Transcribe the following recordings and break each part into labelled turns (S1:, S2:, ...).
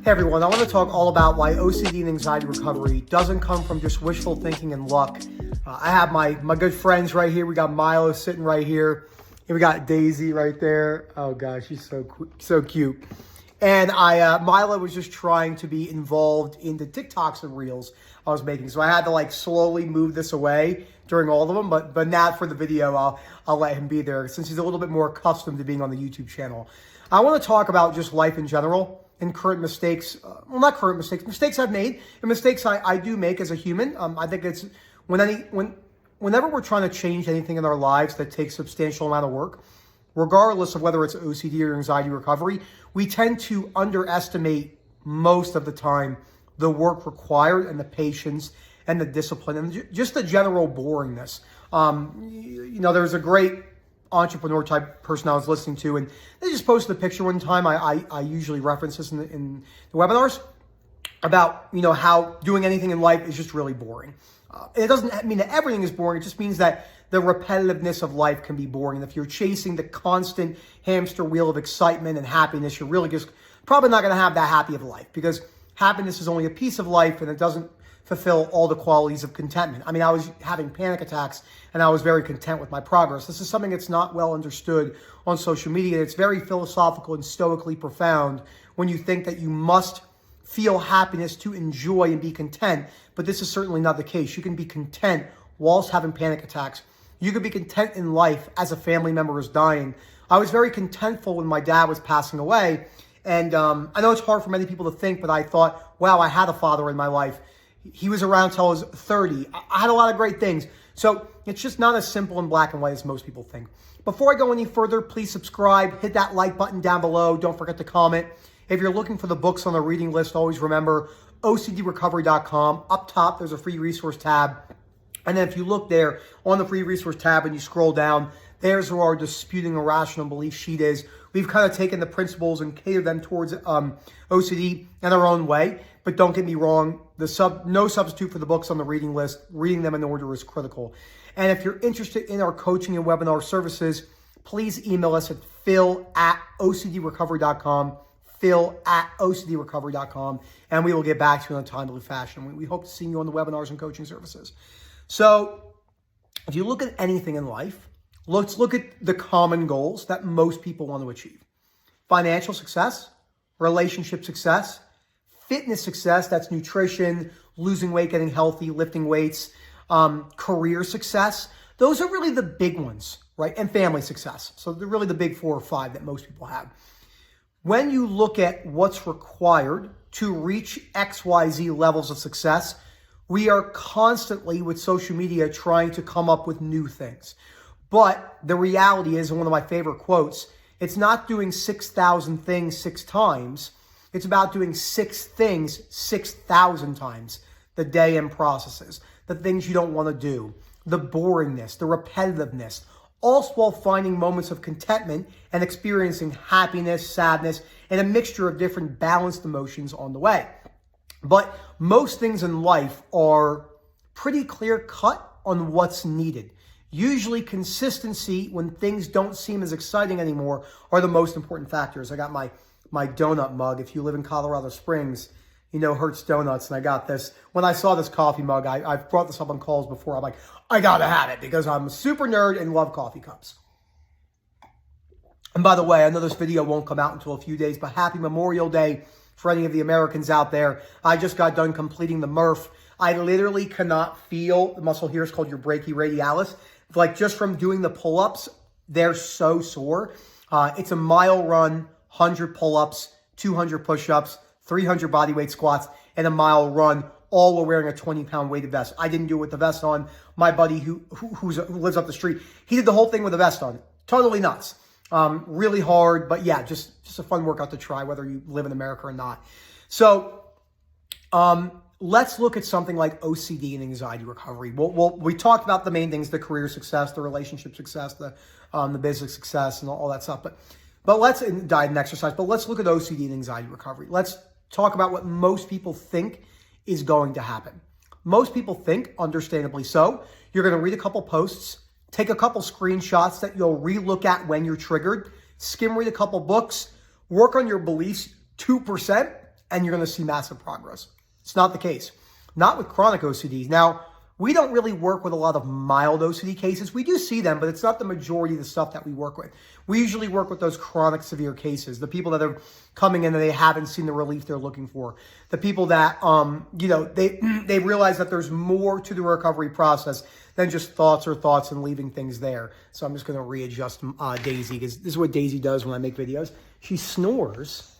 S1: Hey everyone, I want to talk all about why OCD and anxiety recovery doesn't come from just wishful thinking and luck. I have my good friends right here. We got Milo sitting right here. And we got Daisy right there. Oh gosh, she's so cute. And Milo was just trying to be involved in the TikToks and Reels I was making. So I had to slowly move this away during all of them. But now for the video, I'll let him be there since he's a little bit more accustomed to being on the YouTube channel. I want to talk about just life in general and current mistakes. Well, not current mistakes, mistakes I've made and mistakes I do make as a human. I think it's whenever we're trying to change anything in our lives that takes substantial amount of work, regardless of whether it's OCD or anxiety recovery, we tend to underestimate most of the time the work required and the patience and the discipline and just the general boringness. There's a great entrepreneur type person I was listening to, and they just posted a picture one time. I usually reference this in the webinars about, how doing anything in life is just really boring. And it doesn't mean that everything is boring. It just means that the repetitiveness of life can be boring. And if you're chasing the constant hamster wheel of excitement and happiness, you're really just probably not going to have that happy of a life, because happiness is only a piece of life and it doesn't fulfill all the qualities of contentment. I mean, I was having panic attacks and I was very content with my progress. This is something that's not well understood on social media. It's very philosophical and stoically profound when you think that you must feel happiness to enjoy and be content. But this is certainly not the case. You can be content whilst having panic attacks. You can be content in life as a family member is dying. I was very contentful when my dad was passing away. And I know it's hard for many people to think, but I thought, wow, I had a father in my life. He was around till I was 30. I had a lot of great things. So it's just not as simple and black and white as most people think. Before I go any further, please subscribe, hit that like button down below. Don't forget to comment. If you're looking for the books on the reading list, always remember OCDrecovery.com. Up top, there's a free resource tab. And then if you look there on the free resource tab and you scroll down, there's where our disputing irrational belief sheet is. We've kind of taken the principles and catered them towards OCD in our own way. But don't get me wrong, no substitute for the books on the reading list. Reading them in order is critical. And if you're interested in our coaching and webinar services, please email us at phil@ocdrecovery.com, phil@ocdrecovery.com, and we will get back to you in a timely fashion. We hope to see you on the webinars and coaching services. So if you look at anything in life, let's look at the common goals that most people want to achieve. Financial success, relationship success, fitness success, that's nutrition, losing weight, getting healthy, lifting weights, career success. Those are really the big ones, right? And family success. So they're really the big 4 or 5 that most people have. When you look at what's required to reach XYZ levels of success, we are constantly with social media trying to come up with new things. But the reality is, and one of my favorite quotes, it's not doing 6,000 things 6 times. It's about doing 6 things 6,000 times the day in processes, the things you don't want to do, the boringness, the repetitiveness, all while finding moments of contentment and experiencing happiness, sadness, and a mixture of different balanced emotions on the way. But most things in life are pretty clear cut on what's needed. Usually consistency when things don't seem as exciting anymore are the most important factors. I got my donut mug. If you live in Colorado Springs, you know Hertz Donuts, and I got this. When I saw this coffee mug, I've brought this up on calls before. I'm like, I gotta have it because I'm a super nerd and love coffee cups. And by the way, I know this video won't come out until a few days, but happy Memorial Day for any of the Americans out there. I just got done completing the Murph. I literally cannot feel the muscle here. It's called your brachioradialis. Like just from doing the pull-ups, they're so sore. It's a mile run, 100 pull-ups, 200 push-ups, 300 bodyweight squats, and a mile run, all while wearing a 20-pound weighted vest. I didn't do it with the vest on. My buddy who lives up the street, he did the whole thing with the vest on. Totally nuts. Really hard, but yeah, just a fun workout to try, whether you live in America or not. So let's look at something like OCD and anxiety recovery. We talked about the main things: the career success, the relationship success, the business success, and all that stuff. But let's diet and exercise. But let's look at OCD and anxiety recovery. Let's talk about what most people think is going to happen. Most people think, understandably so, you're going to read a couple posts, take a couple screenshots that you'll re-look at when you're triggered, skim read a couple books, work on your beliefs 2%, and you're going to see massive progress. It's not the case. Not with chronic OCD. Now, we don't really work with a lot of mild OCD cases. We do see them, but it's not the majority of the stuff that we work with. We usually work with those chronic severe cases, the people that are coming in and they haven't seen the relief they're looking for. The people that, they realize that there's more to the recovery process than just thoughts and leaving things there. So I'm just going to readjust Daisy, because this is what Daisy does when I make videos. She snores.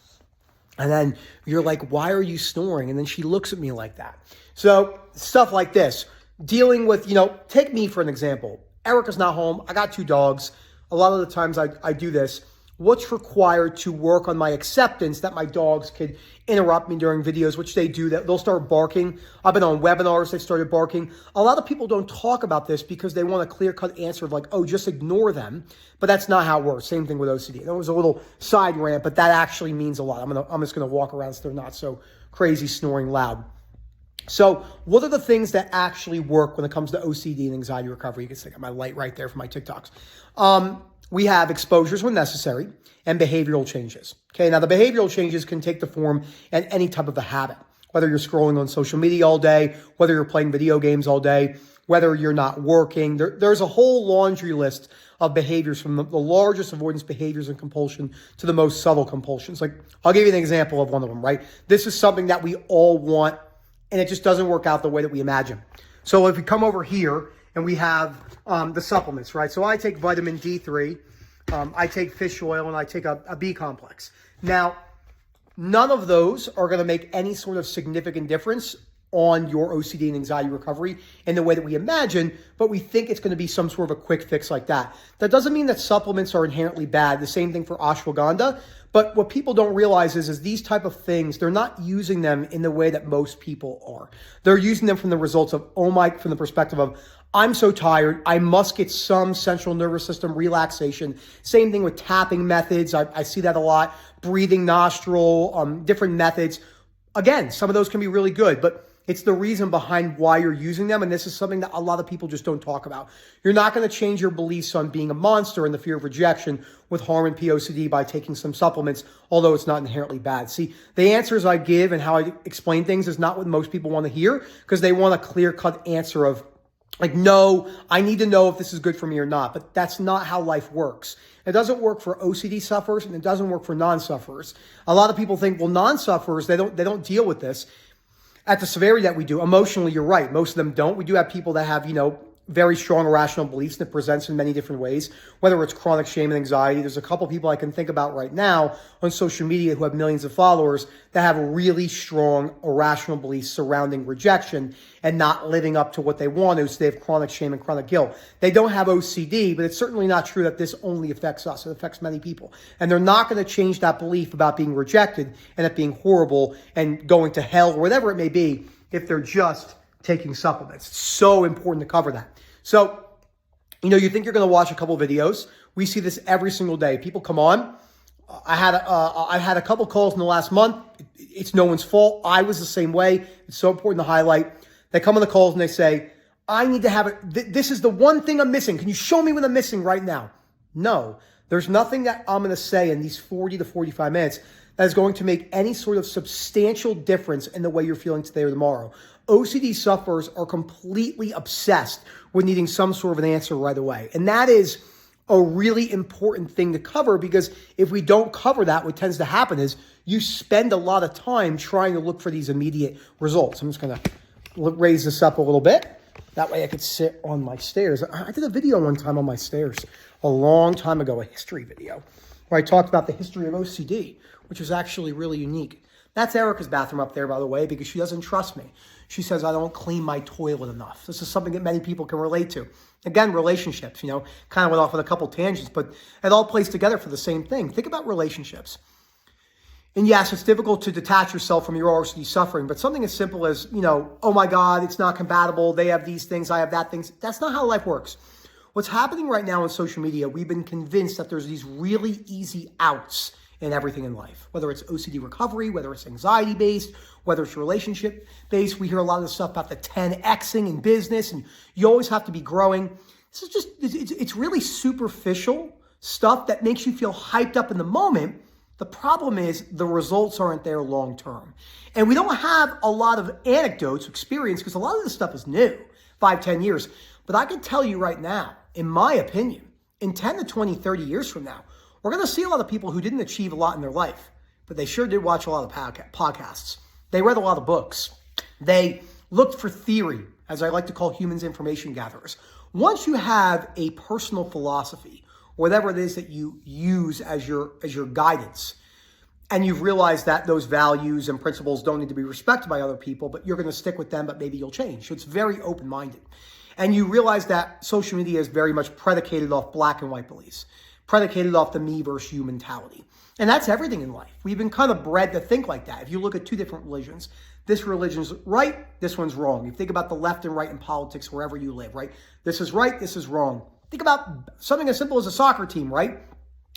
S1: And then you're like, why are you snoring? And then she looks at me like that. So stuff like this. Dealing with, take me for an example. Erica's not home. I got 2 dogs. A lot of the times I do this. What's required to work on my acceptance that my dogs could interrupt me during videos, which they do, that they'll start barking. I've been on webinars, they've started barking. A lot of people don't talk about this because they want a clear-cut answer of like, oh, just ignore them. But that's not how it works. Same thing with OCD. That was a little side rant, but that actually means a lot. I'm just gonna walk around so they're not so crazy snoring loud. So what are the things that actually work when it comes to OCD and anxiety recovery? You can see I got my light right there for my TikToks. We have exposures when necessary and behavioral changes. Okay, now the behavioral changes can take the form in any type of a habit, whether you're scrolling on social media all day, whether you're playing video games all day, whether you're not working. There's a whole laundry list of behaviors, from the largest avoidance behaviors and compulsion to the most subtle compulsions. Like, I'll give you an example of one of them, right? This is something that we all want, and it just doesn't work out the way that we imagine. So if we come over here and we have the supplements, right? So I take vitamin D3, I take fish oil, and I take a B complex. Now, none of those are going to make any sort of significant difference on your OCD and anxiety recovery in the way that we imagine, but we think it's going to be some sort of a quick fix like that. That doesn't mean that supplements are inherently bad. The same thing for ashwagandha. But what people don't realize is these type of things, they're not using them in the way that most people are. They're using them from the results of, from the perspective of, I'm so tired, I must get some central nervous system relaxation. Same thing with tapping methods. I see that a lot. Breathing, nostril, different methods. Again, some of those can be really good, but it's the reason behind why you're using them. And this is something that a lot of people just don't talk about. You're not going to change your beliefs on being a monster and the fear of rejection with harm and POCD by taking some supplements, although it's not inherently bad. See, the answers I give and how I explain things is not what most people want to hear, because they want a clear-cut answer of, like, no, I need to know if this is good for me or not. But that's not how life works. It doesn't work for OCD sufferers, and it doesn't work for non-sufferers. A lot of people think, well, non-sufferers, they don't deal with this at the severity that we do. Emotionally, you're right. Most of them don't. We do have people that have, very strong irrational beliefs, and it presents in many different ways, whether it's chronic shame and anxiety. There's a couple people I can think about right now on social media who have millions of followers that have really strong irrational beliefs surrounding rejection and not living up to what they want to. So they have chronic shame and chronic guilt. They don't have OCD, but it's certainly not true that this only affects us. It affects many people. And they're not going to change that belief about being rejected and it being horrible and going to hell or whatever it may be if they're just taking supplements. It's so important to cover that. So, you think you're going to watch a couple videos. We see this every single day. People come on. I've had a couple calls in the last month. It's no one's fault. I was the same way. It's so important to highlight. They come on the calls and they say, I need to have it. This is the one thing I'm missing. Can you show me what I'm missing right now? No, there's nothing that I'm going to say in these 40 to 45 minutes that is going to make any sort of substantial difference in the way you're feeling today or tomorrow. OCD sufferers are completely obsessed with needing some sort of an answer right away. And that is a really important thing to cover, because if we don't cover that, what tends to happen is you spend a lot of time trying to look for these immediate results. I'm just going to raise this up a little bit. That way I could sit on my stairs. I did a video one time on my stairs a long time ago, a history video, where I talked about the history of OCD, which is actually really unique. That's Erica's bathroom up there, by the way, because she doesn't trust me. She says I don't clean my toilet enough. This is something that many people can relate to. Again, relationships, kind of went off with a couple tangents, but it all plays together for the same thing. Think about relationships. And yes, it's difficult to detach yourself from your OCD suffering, but something as simple as, oh my God, it's not compatible. They have these things, I have that things. That's not how life works. What's happening right now on social media, we've been convinced that there's these really easy outs in everything in life, whether it's OCD recovery, whether it's anxiety-based, whether it's relationship-based. We hear a lot of the stuff about the 10Xing in business, and you always have to be growing. This is it's really superficial stuff that makes you feel hyped up in the moment, The problem is the results aren't there long term. And we don't have a lot of anecdotes, experience, because a lot of this stuff is new, 5, 10 years. But I can tell you right now, in my opinion, in 10 to 20, 30 years from now, we're going to see a lot of people who didn't achieve a lot in their life, but they sure did watch a lot of podcasts. They read a lot of books. They looked for theory, as I like to call humans information gatherers. Once you have a personal philosophy, whatever it is that you use as your guidance, and you've realized that those values and principles don't need to be respected by other people, but you're going to stick with them, but maybe you'll change. So it's very open-minded. And you realize that social media is very much predicated off black and white beliefs, predicated off the me versus you mentality. And that's everything in life. We've been kind of bred to think like that. If you look at two different religions, this religion's right, this one's wrong. You think about the left and right in politics wherever you live, right? This is right, this is wrong. Think about something as simple as a soccer team, right?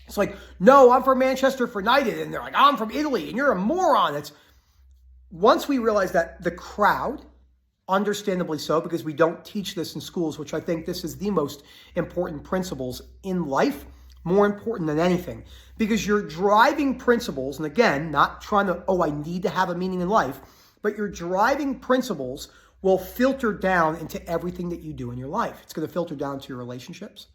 S1: It's like, no, I'm from Manchester United, and they're like, I'm from Italy, and you're a moron. It's once we realize that the crowd, understandably so, because we don't teach this in schools, which I think this is the most important principles in life, more important than anything, because you're driving principles, and again, not trying to, I need to have a meaning in life, but your driving principles will filter down into everything that you do in your life. It's going to filter down to your relationships,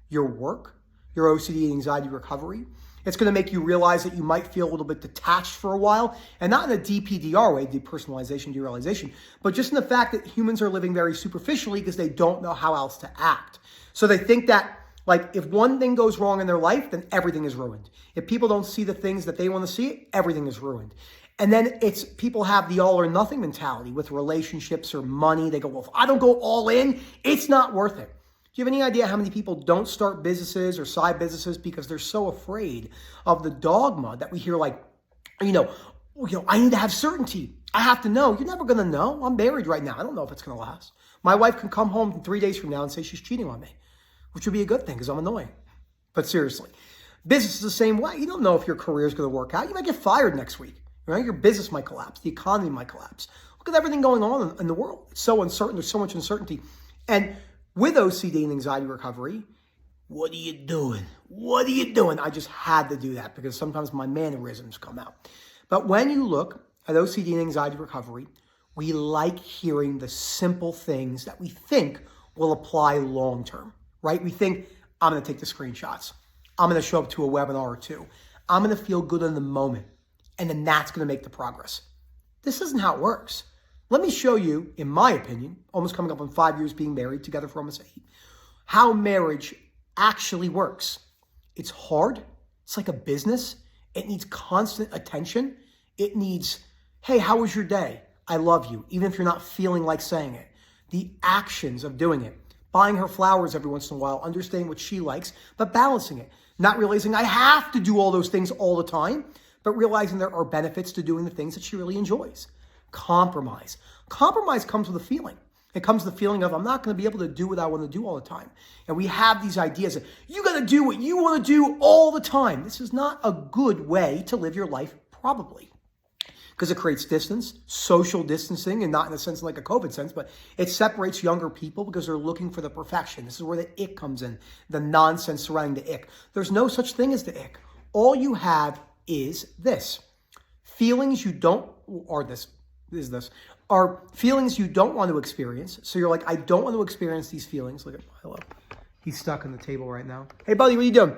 S1: your work, your OCD and anxiety recovery. It's going to make you realize that you might feel a little bit detached for a while, and not in a DPDR way, depersonalization, derealization, but just in the fact that humans are living very superficially because they don't know how else to act. So they think that, like, if one thing goes wrong in their life, then everything is ruined. If people don't see the things that they want to see, everything is ruined. And then it's people have the all or nothing mentality with relationships or money. They go, well, if I don't go all in, it's not worth it. Do you have any idea how many people don't start businesses or side businesses because they're so afraid of the dogma that we hear, like, I need to have certainty. I have to know. You're never going to know. I'm married right now. I don't know if it's going to last. My wife can come home 3 days from now and say she's cheating on me, which would be a good thing because I'm annoying. But seriously, business is the same way. You don't know if your career is going to work out. You might get fired next week. Right? Your business might collapse. The economy might collapse. Look at everything going on in the world. It's so uncertain. There's so much uncertainty. And with OCD and anxiety recovery, what are you doing? What are you doing? I just had to do that because sometimes my mannerisms come out. But when you look at OCD and anxiety recovery, we like hearing the simple things that we think will apply long term, right? We think, I'm going to take the screenshots. I'm going to show up to a webinar or two. I'm going to feel good in the moment. And then that's going to make the progress. This isn't how it works. Let me show you, in my opinion, almost coming up on 5 years being married, together for almost 8, how marriage actually works. It's hard. It's like a business. It needs constant attention. It needs, hey, how was your day? I love you, even if you're not feeling like saying it. The actions of doing it. Buying her flowers every once in a while, understanding what she likes, but balancing it. Not realizing I have to do all those things all the time, but realizing there are benefits to doing the things that she really enjoys. Compromise. Compromise comes with a feeling. It comes with the feeling of, I'm not going to be able to do what I want to do all the time. And we have these ideas that you got to do what you want to do all the time. This is not a good way to live your life, probably. Because it creates distance, social distancing, and not in a sense like a COVID sense, but it separates younger people because they're looking for the perfection. This is where the ick comes in, the nonsense surrounding the ick. There's no such thing as the ick. All you have is this. Feelings you don't, are feelings you don't want to experience. So you're like, I don't want to experience these feelings. Look at Milo. He's stuck on the table right now. Hey, buddy, what are you doing?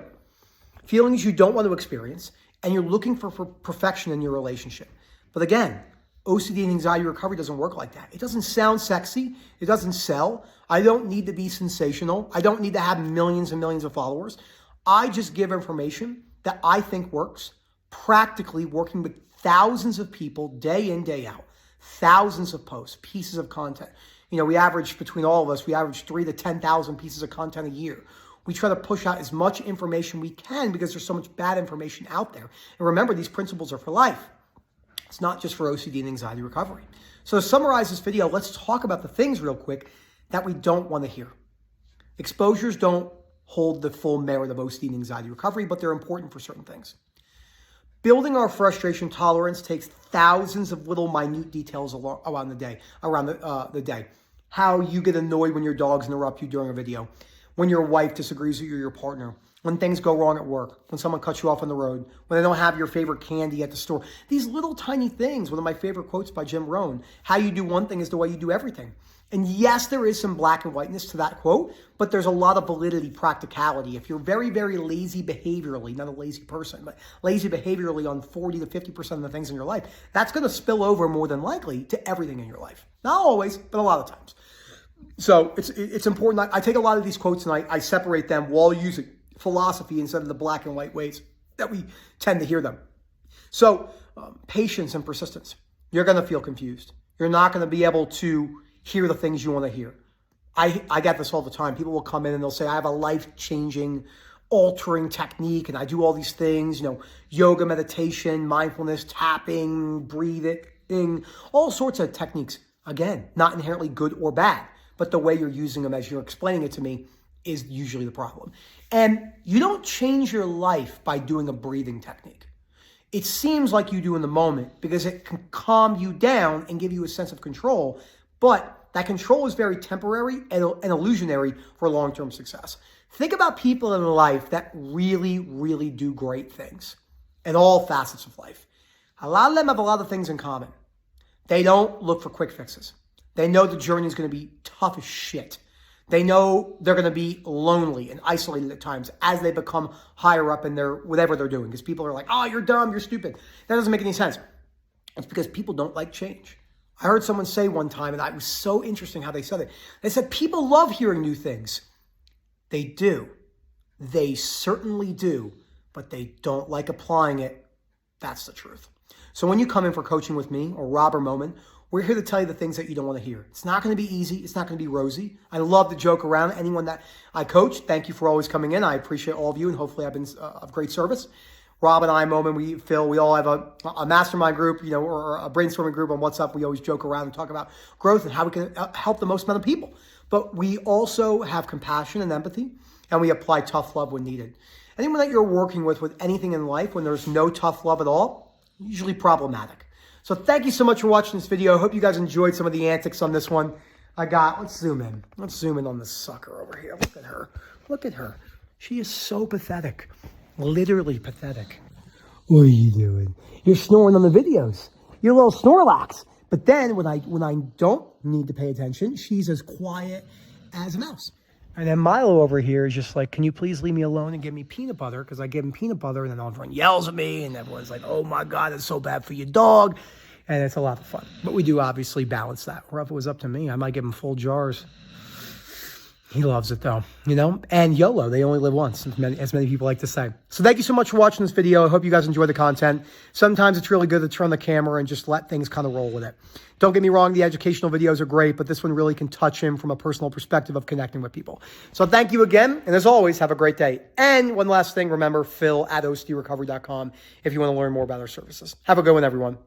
S1: Feelings you don't want to experience, and you're looking for perfection in your relationship. But again, OCD and anxiety recovery doesn't work like that. It doesn't sound sexy. It doesn't sell. I don't need to be sensational. I don't need to have millions and millions of followers. I just give information that I think works, practically working with thousands of people day in, day out, thousands of posts, pieces of content. We average, between all of us, we average 3,000 to 10,000 pieces of content a year. We try to push out as much information we can because there's so much bad information out there. And remember, these principles are for life. It's not just for OCD and anxiety recovery. So to summarize this video, let's talk about the things real quick that we don't want to hear. Exposures don't hold the full merit of OCD and anxiety recovery, but they're important for certain things. Building our frustration tolerance takes thousands of little minute details around the day. How you get annoyed when your dogs interrupt you during a video, when your wife disagrees with you or your partner, when things go wrong at work, when someone cuts you off on the road, when they don't have your favorite candy at the store. These little tiny things. One of my favorite quotes by Jim Rohn, how you do one thing is the way you do everything. And yes, there is some black and whiteness to that quote, but there's a lot of validity, practicality. If you're very, very lazy behaviorally, not a lazy person, but lazy behaviorally on 40 to 50% of the things in your life, that's going to spill over more than likely to everything in your life. Not always, but a lot of times. So it's important. I take a lot of these quotes and I separate them while using philosophy instead of the black and white ways that we tend to hear them. So patience and persistence. You're going to feel confused. You're not going to be able to hear the things you want to hear. I get this all the time. People will come in and they'll say, I have a life-changing, altering technique, and I do all these things, yoga, meditation, mindfulness, tapping, breathing, all sorts of techniques. Again, not inherently good or bad, but the way you're using them as you're explaining it to me is usually the problem. And you don't change your life by doing a breathing technique. It seems like you do in the moment because it can calm you down and give you a sense of control, but that control is very temporary and illusionary for long-term success. Think about people in life that really, really do great things in all facets of life. A lot of them have a lot of things in common. They don't look for quick fixes. They know the journey is going to be tough as shit. They know they're going to be lonely and isolated at times as they become higher up in their whatever they're doing. Because people are like, oh, you're dumb, you're stupid. That doesn't make any sense. It's because people don't like change. I heard someone say one time, and it was so interesting how they said it. They said, people love hearing new things. They do. They certainly do, but they don't like applying it. That's the truth. So when you come in for coaching with me or Rob or Momin, we're here to tell you the things that you don't want to hear. It's not going to be easy. It's not going to be rosy. I love to joke around. Anyone that I coach, thank you for always coming in. I appreciate all of you, and hopefully I've been of great service. Rob and I, Momin, Phil, we all have a mastermind group, or a brainstorming group on WhatsApp. We always joke around and talk about growth and how we can help the most amount of people. But we also have compassion and empathy, and we apply tough love when needed. Anyone that you're working with anything in life, when there's no tough love at all, usually problematic. So thank you so much for watching this video. I hope you guys enjoyed some of the antics on this one. Let's zoom in. Let's zoom in on this sucker over here. Look at her. Look at her. She is so pathetic. Literally pathetic. What are you doing? You're snoring on the videos. You're a little Snorlax. But then when I don't need to pay attention, she's as quiet as a mouse. And then Milo over here is just like, can you please leave me alone and give me peanut butter? Because I give him peanut butter and then everyone yells at me and everyone's like, oh my God, it's so bad for your dog. And it's a lot of fun. But we do obviously balance that. Or if it was up to me, I might give him full jars. He loves it though, and YOLO, they only live once, as many people like to say. So thank you so much for watching this video. I hope you guys enjoy the content. Sometimes it's really good to turn the camera and just let things kind of roll with it. Don't get me wrong, the educational videos are great, but this one really can touch him from a personal perspective of connecting with people. So thank you again, and as always, have a great day. And one last thing, remember, Phil at OCDrecovery.com if you want to learn more about our services. Have a good one, everyone.